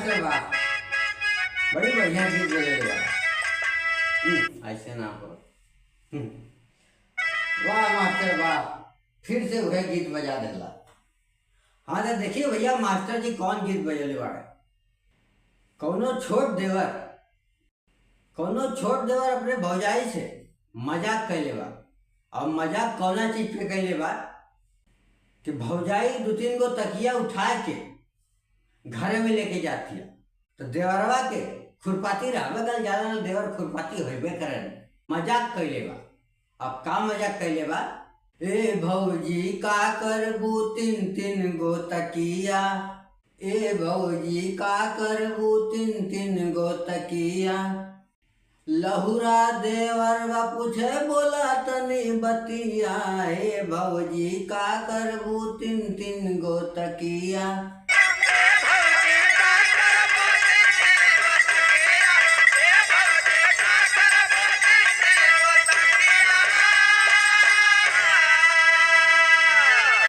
Master वाह, बड़ी बढ़िया गीत बजे बा। ऐसे ना करो। वाह मास्टर वाह, फिर से वह गीत बजा देला। हाँ तो देखिए भैया मास्टर जी कौन गीत बजले बाड़े। कौनो छोट देवर अपने भौजाई से मजाक कैले बा। और मजाक कौना चीज पे कैले बा कि भौजाई 2-3 गो तकिया उठा के घरे में लेके जाती है, तो देवरवा के खुरपाती रहबे कल ज्यादा ना, देवर खुरपाती होबे करे, मजाक कैले बा। अब का मजाक कैले बा, ए भौजी का करबू 3-3 गो तकिया, ए भौजी का करबू 3-3 गो तकिया, लहुरा देवर बा पूछे बोला तनी बतिया, ए भौजी का करबू 3-3 गो तकिया।